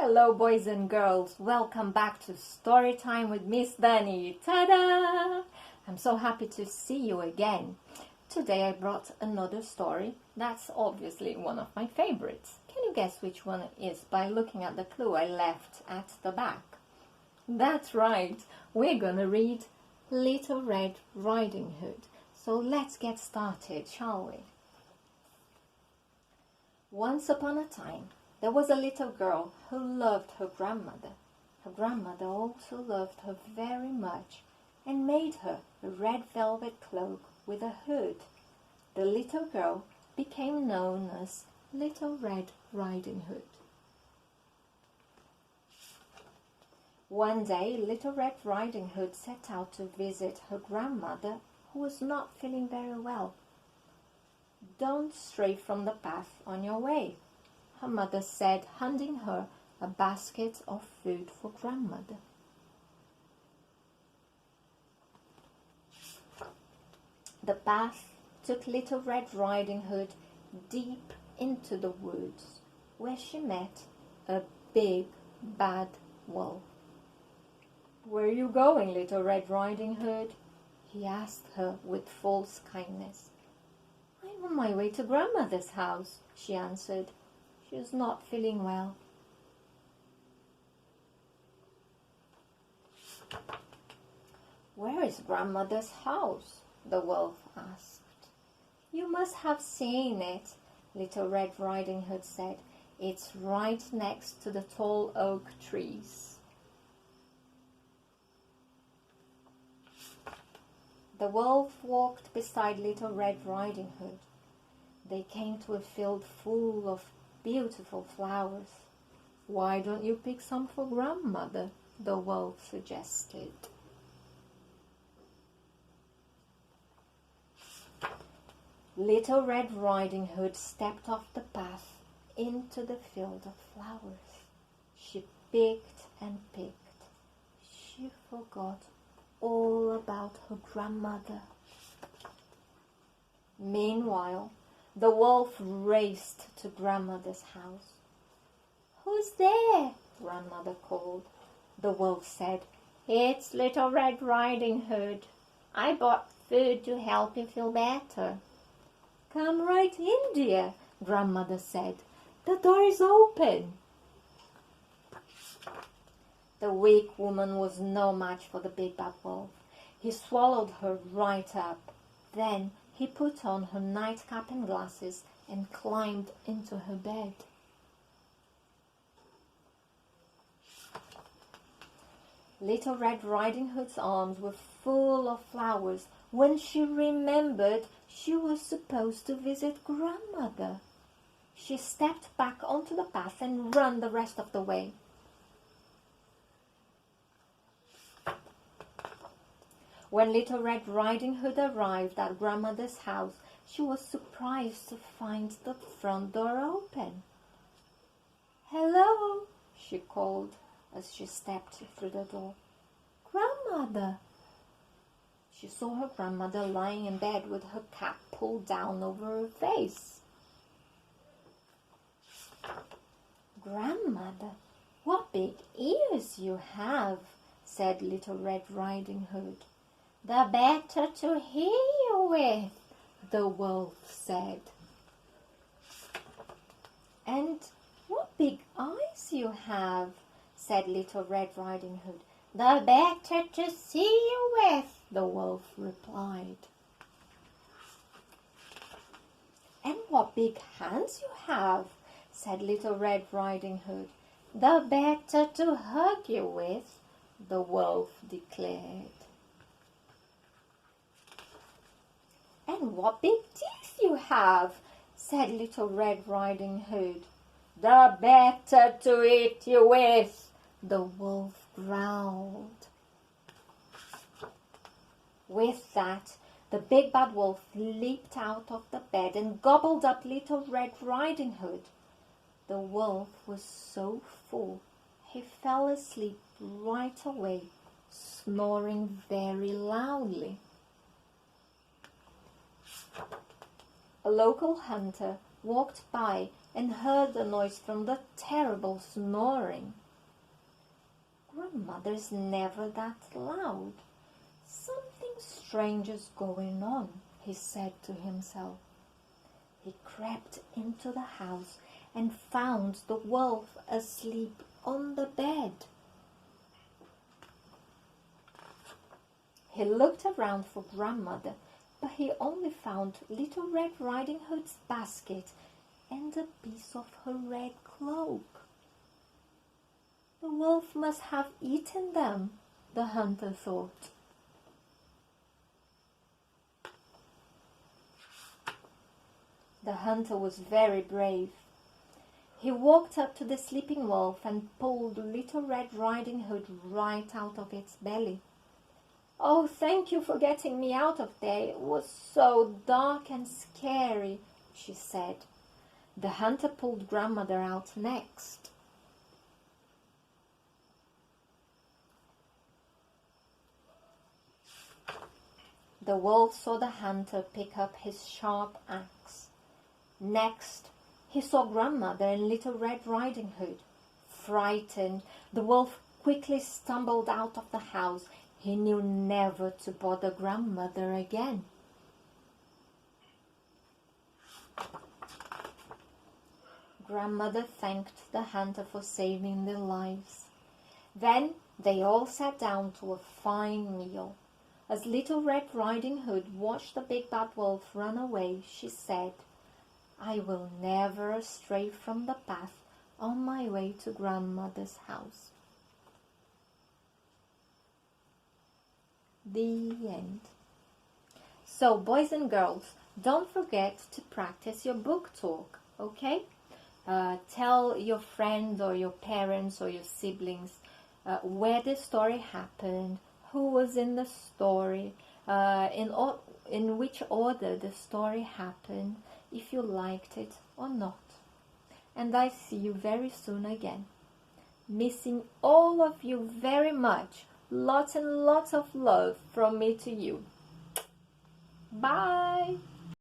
Hello boys and girls, welcome back to Story Time with Miss Dani. Ta-da! I'm so happy to see you again. Today I brought another story that's obviously one of my favorites. Can you guess which one it is by looking at the clue I left at the back? That's right, we're gonna read Little Red Riding Hood. So let's get started, shall we? Once upon a time, there was a little girl who loved her grandmother. Her grandmother also loved her very much and made her a red velvet cloak with a hood. The little girl became known as Little Red Riding Hood. One day, Little Red Riding Hood set out to visit her grandmother, who was not feeling very well. "Don't stray from the path on your way," her mother said, handing her a basket of food for grandmother. The path took Little Red Riding Hood deep into the woods, where she met a big bad wolf. "Where are you going, Little Red Riding Hood?" he asked her with false kindness. "I'm on my way to grandmother's house," she answered. She was not feeling well. "Where is grandmother's house?" the wolf asked. "You must have seen it," Little Red Riding Hood said. "It's right next to the tall oak trees." The wolf walked beside Little Red Riding Hood. They came to a field full of beautiful flowers. "Why don't you pick some for grandmother?" the wolf suggested. Little Red Riding Hood stepped off the path into the field of flowers. She picked and picked. She forgot all about her grandmother. Meanwhile, the wolf raced to grandmother's house. "Who's there?" grandmother called. The wolf said, "It's Little Red Riding Hood. I bought food to help you feel better." "Come right in, dear," grandmother said. "The door is open." The weak woman was no match for the big bad wolf. He swallowed her right up. Then he put on her nightcap and glasses and climbed into her bed. Little Red Riding Hood's arms were full of flowers when she remembered she was supposed to visit grandmother. She stepped back onto the path and ran the rest of the way. When Little Red Riding Hood arrived at grandmother's house, she was surprised to find the front door open. "Hello," she called as she stepped through the door. "Grandmother." She saw her grandmother lying in bed with her cap pulled down over her face. "Grandmother, what big ears you have," said Little Red Riding Hood. "The better to hear you with," the wolf said. "And what big eyes you have," said Little Red Riding Hood. "The better to see you with," the wolf replied. "And what big hands you have," said Little Red Riding Hood. "The better to hug you with," the wolf declared. "And what big teeth you have," said Little Red Riding Hood. "The better to eat you with," the wolf growled. With that, the big bad wolf leaped out of the bed and gobbled up Little Red Riding Hood. The wolf was so full, he fell asleep right away, snoring very loudly. A local hunter walked by and heard a noise from the terrible snoring. Grandmother's never that loud. Something strange is going on, he said to himself. He crept into the house and found the wolf asleep on the bed. He looked around for Grandmother, but he only found Little Red Riding Hood's basket and a piece of her red cloak. The wolf must have eaten them, the hunter thought. The hunter was very brave. He walked up to the sleeping wolf and pulled Little Red Riding Hood right out of its belly. "Oh, thank you for getting me out of there. It was so dark and scary," she said. The hunter pulled Grandmother out next. The wolf saw the hunter pick up his sharp axe. Next, he saw Grandmother and Little Red Riding Hood. Frightened, the wolf quickly stumbled out of the house. He knew never to bother Grandmother again. Grandmother thanked the hunter for saving their lives. Then they all sat down to a fine meal. As Little Red Riding Hood watched the big bad wolf run away, she said, "I will never stray from the path on my way to Grandmother's house." The end. So, boys and girls, don't forget to practice your book talk, okay? Tell your friends or your parents or your siblings where the story happened, who was in the story, in which order the story happened, if you liked it or not. And I see you very soon again. Missing all of you very much. Lots and lots of love from me to you. Bye!